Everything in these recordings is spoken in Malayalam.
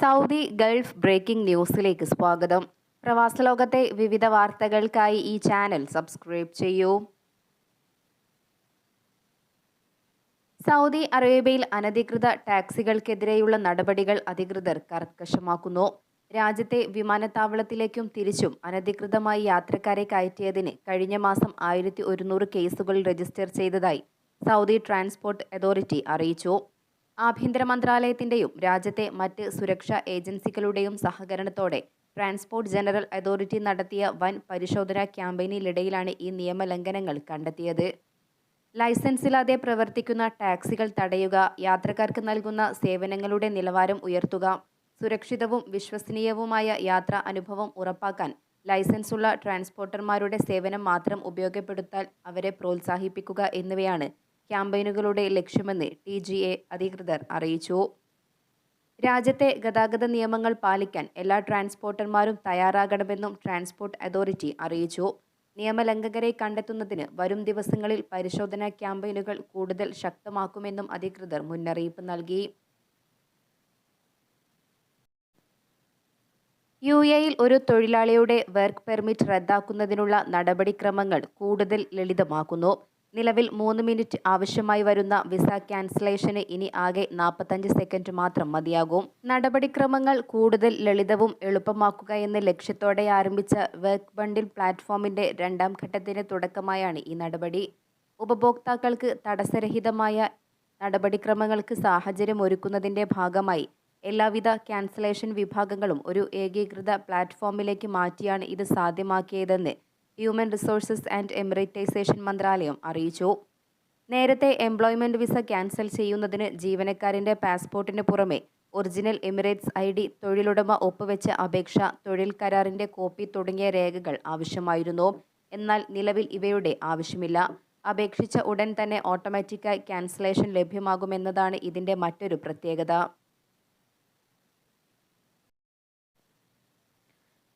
സൗദി ഗൾഫ് ബ്രേക്കിംഗ് ന്യൂസിലേക്ക് സ്വാഗതം. പ്രവാസ ലോകത്തെ വിവിധ വാർത്തകൾക്കായി ഈ ചാനൽ സബ്സ്ക്രൈബ് ചെയ്യൂ. സൗദി അറേബ്യയിൽ അനധികൃത ടാക്സികൾക്കെതിരെയുള്ള നടപടികൾ അധികൃതർ കർക്കശമാക്കുന്നു. രാജ്യത്തെ വിമാനത്താവളത്തിലേക്കും തിരിച്ചും അനധികൃതമായി യാത്രക്കാരെ കയറ്റിയതിന് കഴിഞ്ഞ മാസം 1100 കേസുകൾ രജിസ്റ്റർ ചെയ്തതായി സൗദി ട്രാൻസ്പോർട്ട് അതോറിറ്റി അറിയിച്ചു. ആഭ്യന്തര മന്ത്രാലയത്തിന്റെയും രാജ്യത്തെ മറ്റ് സുരക്ഷാ ഏജൻസികളുടെയും സഹകരണത്തോടെ ട്രാൻസ്പോർട്ട് ജനറൽ അതോറിറ്റി നടത്തിയ വൻ പരിശോധനാ ക്യാമ്പയിനിനിടയിലാണ് ഈ നിയമലംഘനങ്ങൾ കണ്ടെത്തിയത്. ലൈസൻസില്ലാതെ പ്രവർത്തിക്കുന്ന ടാക്സികൾ തടയുക, യാത്രക്കാർക്ക് നൽകുന്ന സേവനങ്ങളുടെ നിലവാരം ഉയർത്തുക, സുരക്ഷിതവും വിശ്വസനീയവുമായ യാത്രാ അനുഭവം ഉറപ്പാക്കാൻ ലൈസൻസുള്ള ട്രാൻസ്പോർട്ടർമാരുടെ സേവനം മാത്രം ഉപയോഗപ്പെടുത്താൻ അവരെ പ്രോത്സാഹിപ്പിക്കുക എന്നിവയാണ് ക്യാമ്പയിനുകളുടെ ലക്ഷ്യമെന്ന് TGA അധികൃതർ അറിയിച്ചു. രാജ്യത്തെ ഗതാഗത നിയമങ്ങൾ പാലിക്കാൻ എല്ലാ ട്രാൻസ്പോർട്ടർമാരും തയ്യാറാകണമെന്നും ട്രാൻസ്പോർട്ട് അതോറിറ്റി അറിയിച്ചു. നിയമലംഘകരെ കണ്ടെത്തുന്നതിന് വരും ദിവസങ്ങളിൽ പരിശോധനാ ക്യാമ്പയിനുകൾ കൂടുതൽ ശക്തമാക്കുമെന്നും അധികൃതർ മുന്നറിയിപ്പ് നൽകി. UAEയിൽ ഒരു തൊഴിലാളിയുടെ വർക്ക് പെർമിറ്റ് റദ്ദാക്കുന്നതിനുള്ള നടപടിക്രമങ്ങൾ കൂടുതൽ ലളിതമാക്കുന്നു. നിലവിൽ 3 മിനിറ്റ് ആവശ്യമായി വരുന്ന വിസ ക്യാൻസലേഷന് ഇനി ആകെ 45 സെക്കൻഡ് മാത്രം മതിയാകും. നടപടിക്രമങ്ങൾ കൂടുതൽ ലളിതവും എളുപ്പമാക്കുക എന്ന ലക്ഷ്യത്തോടെ ആരംഭിച്ച വർക്ക് ബണ്ടിൽ പ്ലാറ്റ്ഫോമിന്റെ 2ാം ഘട്ടത്തിന് തുടക്കമായാണ് ഈ നടപടി. ഉപഭോക്താക്കൾക്ക് തടസ്സരഹിതമായ നടപടിക്രമങ്ങൾക്ക് സാഹചര്യമൊരുക്കുന്നതിന്റെ ഭാഗമായി എല്ലാവിധ ക്യാൻസലേഷൻ വിഭാഗങ്ങളും ഒരു ഏകീകൃത പ്ലാറ്റ്ഫോമിലേക്ക് മാറ്റിയാണ് ഇത് സാധ്യമാക്കിയതെന്ന് ഹ്യൂമൻ റിസോഴ്സസ് ആൻഡ് എമിറേറ്റൈസേഷൻ മന്ത്രാലയം അറിയിച്ചു. നേരത്തെ എംപ്ലോയ്മെന്റ് വിസ ക്യാൻസൽ ചെയ്യുന്നതിന് ജീവനക്കാരന്റെ പാസ്പോർട്ടിന് പുറമെ ഒറിജിനൽ എമിറേറ്റ്സ് ID, തൊഴിലുടമ ഒപ്പുവെച്ച അപേക്ഷ, തൊഴിൽ കരാറിന്റെ കോപ്പി തുടങ്ങിയ രേഖകൾ ആവശ്യമായിരുന്നു. എന്നാൽ നിലവിൽ ഇവയുടെ ആവശ്യമില്ല. അപേക്ഷിച്ച ഉടൻ തന്നെ ഓട്ടോമാറ്റിക്കായി ക്യാൻസലേഷൻ ലഭ്യമാകുമെന്നതാണ് ഇതിന്റെ മറ്റൊരു പ്രത്യേകത.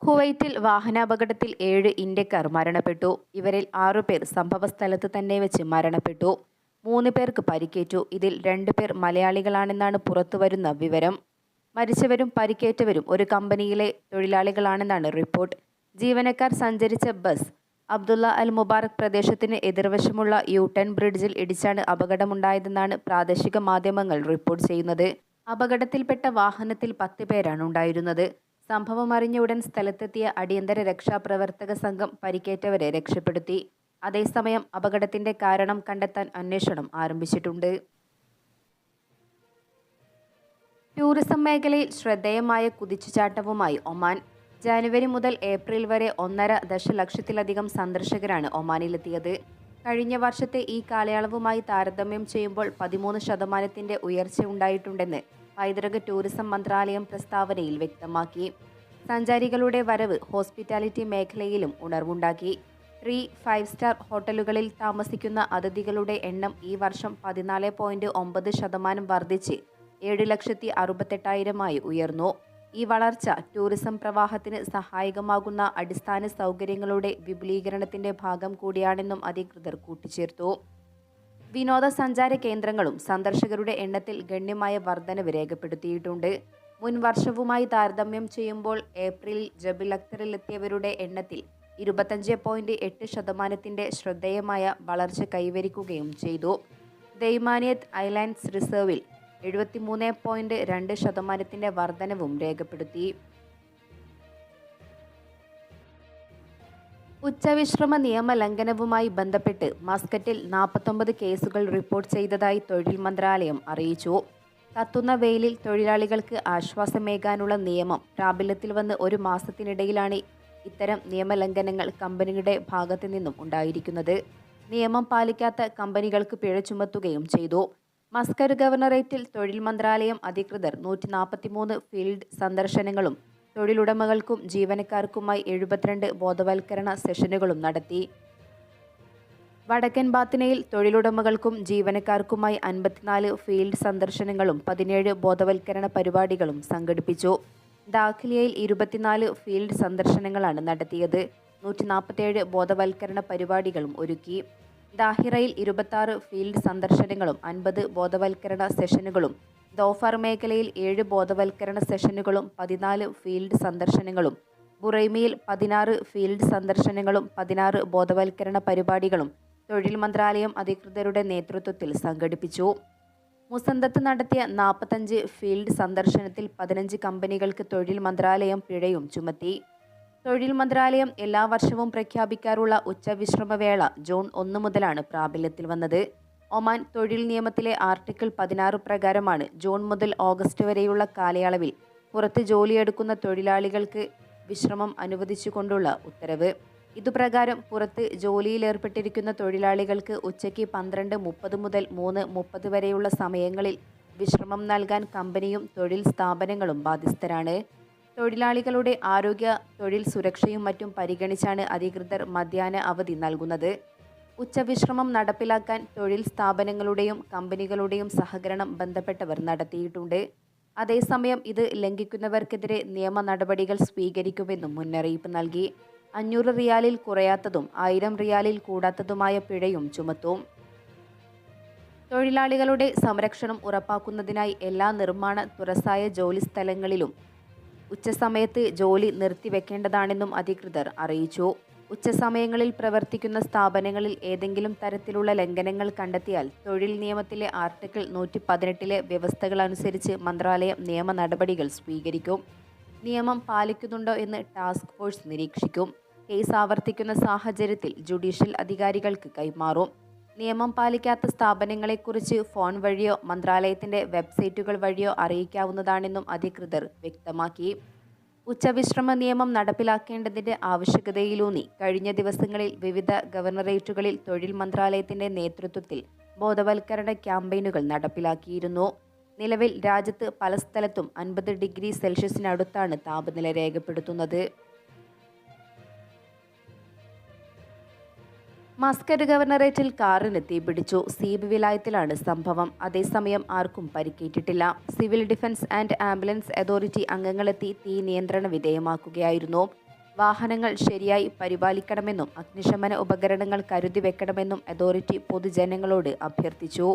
കുവൈറ്റിൽ വാഹനാപകടത്തിൽ 7 ഇന്ത്യക്കാർ മരണപ്പെട്ടു. ഇവരിൽ 6 പേർ സംഭവസ്ഥലത്ത് തന്നെ വെച്ച് മരണപ്പെട്ടു. 3 പേർക്ക് പരിക്കേറ്റു. ഇതിൽ 2 പേർ മലയാളികളാണെന്നാണ് പുറത്തുവരുന്ന വിവരം. മരിച്ചവരും പരിക്കേറ്റവരും ഒരു കമ്പനിയിലെ തൊഴിലാളികളാണെന്നാണ് റിപ്പോർട്ട്. ജീവനക്കാർ സഞ്ചരിച്ച ബസ് അബ്ദുള്ള അൽ മുബാറക് പ്രദേശത്തിന് എതിർവശമുള്ള U-ടേൺ ബ്രിഡ്ജിൽ ഇടിച്ചാണ് അപകടമുണ്ടായതെന്നാണ് പ്രാദേശിക മാധ്യമങ്ങൾ റിപ്പോർട്ട് ചെയ്യുന്നത്. അപകടത്തിൽപ്പെട്ട വാഹനത്തിൽ 10 പേരാണ് ഉണ്ടായിരുന്നത്. സംഭവം അറിഞ്ഞ ഉടൻ സ്ഥലത്തെത്തിയ അടിയന്തര രക്ഷാപ്രവർത്തക സംഘം പരിക്കേറ്റവരെ രക്ഷപ്പെടുത്തി. അതേസമയം അപകടത്തിന്റെ കാരണം കണ്ടെത്താൻ അന്വേഷണം ആരംഭിച്ചിട്ടുണ്ട്. ടൂറിസം മേഖലയിൽ ശ്രദ്ധേയമായ കുതിച്ചുചാട്ടവുമായി ഒമാൻ. ജനുവരി മുതൽ ഏപ്രിൽ വരെ 1.5 ദശലക്ഷത്തിലധികം സന്ദർശകരാണ് ഒമാനിലെത്തിയത്. കഴിഞ്ഞ വർഷത്തെ ഈ കാലയളവുമായി താരതമ്യം ചെയ്യുമ്പോൾ 13% ഉയർച്ച ഉണ്ടായിട്ടുണ്ടെന്ന് പൈതൃക ടൂറിസം മന്ത്രാലയം പ്രസ്താവനയിൽ വ്യക്തമാക്കി. സഞ്ചാരികളുടെ വരവ് ഹോസ്പിറ്റാലിറ്റി മേഖലയിലും ഉണർവുണ്ടാക്കി. 3-5 സ്റ്റാർ ഹോട്ടലുകളിൽ താമസിക്കുന്ന അതിഥികളുടെ എണ്ണം ഈ വർഷം 14.9% വർദ്ധിച്ച് 7,68,000 ഉയർന്നു. ഈ വളർച്ച ടൂറിസം പ്രവാഹത്തിന് സഹായകമാകുന്ന അടിസ്ഥാന സൗകര്യങ്ങളുടെ വിപുലീകരണത്തിന്റെ ഭാഗം കൂടിയാണെന്നും അധികൃതർ കൂട്ടിച്ചേർത്തു. വിനോദസഞ്ചാര കേന്ദ്രങ്ങളും സന്ദർശകരുടെ എണ്ണത്തിൽ ഗണ്യമായ വർധനവ് രേഖപ്പെടുത്തിയിട്ടുണ്ട്. മുൻ വർഷവുമായി താരതമ്യം ചെയ്യുമ്പോൾ ഏപ്രിലിൽ ജബൽ അക്തറിലെത്തിയവരുടെ എണ്ണത്തിൽ 25.8% ശ്രദ്ധേയമായ വളർച്ച കൈവരിക്കുകയും ചെയ്തു. ദൈമാനിയത്ത് ഐലാൻഡ്സ് റിസർവിൽ 73.2% വർധനവും രേഖപ്പെടുത്തി. ഉച്ചവിശ്രമ നിയമലംഘനവുമായി ബന്ധപ്പെട്ട് മസ്കറ്റിൽ 49 കേസുകൾ റിപ്പോർട്ട് ചെയ്തതായി തൊഴിൽ മന്ത്രാലയം അറിയിച്ചു. കത്തുന്ന വെയിലിൽ തൊഴിലാളികൾക്ക് ആശ്വാസമേകാനുള്ള നിയമം പ്രാബല്യത്തിൽ വന്ന് 1 മാസത്തിനിടയിലാണ് ഇത്തരം നിയമലംഘനങ്ങൾ കമ്പനിയുടെ ഭാഗത്തു നിന്നും ഉണ്ടായിരിക്കുന്നത്. നിയമം പാലിക്കാത്ത കമ്പനികൾക്ക് പിഴ ചുമത്തുകയും ചെയ്തു. മസ്കറ്റ് ഗവർണറേറ്റിൽ തൊഴിൽ മന്ത്രാലയം അധികൃതർ 143 ഫീൽഡ് സന്ദർശനങ്ങളും തൊഴിലുടമകൾക്കും ജീവനക്കാർക്കുമായി 72 ബോധവൽക്കരണ സെഷനുകളും നടത്തി. വടക്കൻ ബാത്തിനയിൽ തൊഴിലുടമകൾക്കും ജീവനക്കാർക്കുമായി 54 ഫീൽഡ് സന്ദർശനങ്ങളും 17 ബോധവൽക്കരണ പരിപാടികളും സംഘടിപ്പിച്ചു. ദാഖിലിയയിൽ 24 ഫീൽഡ് സന്ദർശനങ്ങളാണ് നടത്തിയത്. 147 ബോധവൽക്കരണ പരിപാടികളും ഒരുക്കി. ദാഹിറയിൽ 26 ഫീൽഡ് സന്ദർശനങ്ങളും 50 ബോധവൽക്കരണ സെഷനുകളും ദോഫർ മേഖലയിൽ 7 ബോധവൽക്കരണ സെഷനുകളും 14 ഫീൽഡ് സന്ദർശനങ്ങളും, ബുറൈമിയിൽ 16 ഫീൽഡ് സന്ദർശനങ്ങളും 16 ബോധവൽക്കരണ പരിപാടികളും തൊഴിൽ മന്ത്രാലയം അധികൃതരുടെ നേതൃത്വത്തിൽ സംഘടിപ്പിച്ചു. മുസന്തത്ത് നടത്തിയ 45 ഫീൽഡ് സന്ദർശനത്തിൽ 15 കമ്പനികൾക്ക് തൊഴിൽ മന്ത്രാലയം പിഴയും ചുമത്തി. തൊഴിൽ മന്ത്രാലയം എല്ലാ വർഷവും പ്രഖ്യാപിക്കാറുള്ള ഉച്ചവിശ്രമവേള ജൂൺ 1 മുതലാണ് പ്രാബല്യത്തിൽ വന്നത്. ഒമാൻ തൊഴിൽ നിയമത്തിലെ ആർട്ടിക്കിൾ 16 പ്രകാരമാണ് ജൂൺ മുതൽ ഓഗസ്റ്റ് വരെയുള്ള കാലയളവിൽ പുറത്ത് ജോലിയെടുക്കുന്ന തൊഴിലാളികൾക്ക് വിശ്രമം അനുവദിച്ചുകൊണ്ടുള്ള ഉത്തരവ്. ഇതുപ്രകാരം പുറത്ത് ജോലിയിലേർപ്പെട്ടിരിക്കുന്ന തൊഴിലാളികൾക്ക് ഉച്ചയ്ക്ക് 12:30 മുതൽ 3:30 വരെയുള്ള സമയങ്ങളിൽ വിശ്രമം നൽകാൻ കമ്പനിയും തൊഴിൽ സ്ഥാപനങ്ങളും ബാധ്യസ്ഥരാണ്. തൊഴിലാളികളുടെ ആരോഗ്യ, തൊഴിൽ സുരക്ഷയും മറ്റും പരിഗണിച്ചാണ് അധികൃതർ മധ്യാഹ്ന അവധി നൽകുന്നത്. ഉച്ചവിശ്രമം നടപ്പിലാക്കാൻ തൊഴിൽ സ്ഥാപനങ്ങളുടെയും കമ്പനികളുടെയും സഹകരണം ബന്ധപ്പെട്ടവർ നടത്തിയിട്ടുണ്ട്. അതേസമയം ഇത് ലംഘിക്കുന്നവർക്കെതിരെ നിയമ നടപടികൾ സ്വീകരിക്കുമെന്നും മുന്നറിയിപ്പ് നൽകി. 500 റിയാലിൽ കുറയാത്തതും 1000 റിയാലിൽ കൂടാത്തതുമായ പിഴയും ചുമത്തും. തൊഴിലാളികളുടെ സംരക്ഷണം ഉറപ്പാക്കുന്നതിനായി എല്ലാ നിർമ്മാണ, തുറസായ ജോലി സ്ഥലങ്ങളിലും ഉച്ചസമയത്ത് ജോലി നിർത്തിവെക്കേണ്ടതാണെന്നും അധികൃതർ അറിയിച്ചു. ഉച്ചസമയങ്ങളിൽ പ്രവർത്തിക്കുന്ന സ്ഥാപനങ്ങളിൽ ഏതെങ്കിലും തരത്തിലുള്ള ലംഘനങ്ങൾ കണ്ടെത്തിയാൽ തൊഴിൽ നിയമത്തിലെ ആർട്ടിക്കിൾ 118 വ്യവസ്ഥകളനുസരിച്ച് മന്ത്രാലയം നിയമ നടപടികൾ സ്വീകരിക്കും. നിയമം പാലിക്കുന്നുണ്ടോ എന്ന് ടാസ്ക് ഫോഴ്സ് നിരീക്ഷിക്കും. കേസ് ആവർത്തിക്കുന്ന സാഹചര്യത്തിൽ ജുഡീഷ്യൽ അധികാരികൾക്ക് കൈമാറും. നിയമം പാലിക്കാത്ത സ്ഥാപനങ്ങളെക്കുറിച്ച് ഫോൺ വഴിയോ മന്ത്രാലയത്തിന്റെ വെബ്സൈറ്റുകൾ വഴിയോ അറിയിക്കാവുന്നതാണെന്നും അധികൃതർ വ്യക്തമാക്കി. ഉച്ചവിശ്രമ നിയമം നടപ്പിലാക്കേണ്ടതിന്റെ ആവശ്യകതയിലൂന്നി കഴിഞ്ഞ ദിവസങ്ങളിൽ വിവിധ ഗവർണറേറ്റുകളിൽ തൊഴിൽ മന്ത്രാലയത്തിന്റെ നേതൃത്വത്തിൽ ബോധവൽക്കരണ ക്യാമ്പയിനുകൾ നടപ്പിലാക്കിയിരുന്നു. നിലവിൽ രാജ്യത്ത് പല സ്ഥലത്തും 50 ഡിഗ്രി സെൽഷ്യസിനടുത്താണ് താപനില രേഖപ്പെടുത്തുന്നത്. മസ്കറ്റ് ഗവർണറേറ്റിൽ കാറിന് തീപിടിച്ചു. സീബ് വിലായത്തിലാണ് സംഭവം. അതേസമയം ആർക്കും പരിക്കേറ്റിട്ടില്ല. Civil defence and ambulance authority അംഗങ്ങളെത്തി തീ നിയന്ത്രണ വിധേയമാക്കുകയായിരുന്നു. വാഹനങ്ങൾ ശരിയായി പരിപാലിക്കണമെന്നും അഗ്നിശമന ഉപകരണങ്ങൾ കരുതി വെക്കണമെന്നും അതോറിറ്റി പൊതുജനങ്ങളോട് അഭ്യർത്ഥിച്ചു.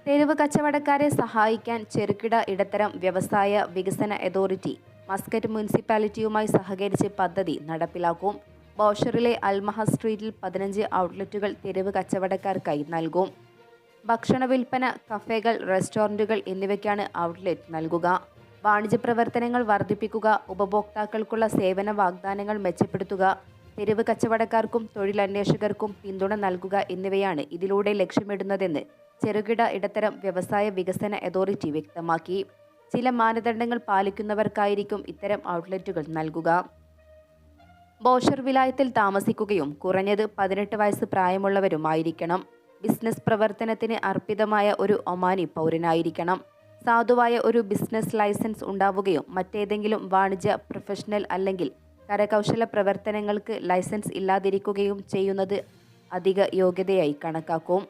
തെരുവ് കച്ചവടക്കാരെ സഹായിക്കാൻ ചെറുകിട ഇടത്തരം വ്യവസായ വികസന അതോറിറ്റി മസ്കറ്റ് മുനിസിപ്പാലിറ്റിയുമായി സഹകരിച്ച് പദ്ധതി നടപ്പിലാക്കും. ബോഷറിലെ അൽമഹ സ്ട്രീറ്റിൽ 15 ഔട്ട്ലെറ്റുകൾ തെരുവ് കച്ചവടക്കാർക്കായി നൽകും. ഭക്ഷണ വിൽപ്പന, കഫേകൾ, റെസ്റ്റോറൻറ്റുകൾ എന്നിവയ്ക്കാണ് ഔട്ട്ലെറ്റ് നൽകുക. വാണിജ്യ പ്രവർത്തനങ്ങൾ വർദ്ധിപ്പിക്കുക, ഉപഭോക്താക്കൾക്കുള്ള സേവന വാഗ്ദാനങ്ങൾ മെച്ചപ്പെടുത്തുക, തെരുവ് കച്ചവടക്കാർക്കും തൊഴിലന്വേഷകർക്കും പിന്തുണ നൽകുക എന്നിവയാണ് ഇതിലൂടെ ലക്ഷ്യമിടുന്നതെന്ന് ചെറുകിട ഇടത്തരം വ്യവസായ വികസന അതോറിറ്റി വ്യക്തമാക്കി. ചില മാനദണ്ഡങ്ങൾ പാലിക്കുന്നവർക്കായിരിക്കും ഇത്തരം ഔട്ട്ലെറ്റുകൾ നൽകുക. ബോഷർ വിലായത്തിൽ താമസിക്കുകയും കുറഞ്ഞത് 18 വയസ്സ് പ്രായമുള്ളവരുമായിരിക്കണം. ബിസിനസ് പ്രവർത്തനത്തിന് അർപ്പിതമായ ഒരു ഒമാനി പൗരനായിരിക്കണം. സാധുവായ ഒരു ബിസിനസ് ലൈസൻസ് ഉണ്ടാവുകയും മറ്റേതെങ്കിലും വാണിജ്യ, പ്രൊഫഷണൽ അല്ലെങ്കിൽ കരകൗശല പ്രവർത്തനങ്ങൾക്ക് ലൈസൻസ് ഇല്ലാതിരിക്കുകയും ചെയ്യുന്നത് അധിക യോഗ്യതയായി കണക്കാക്കും.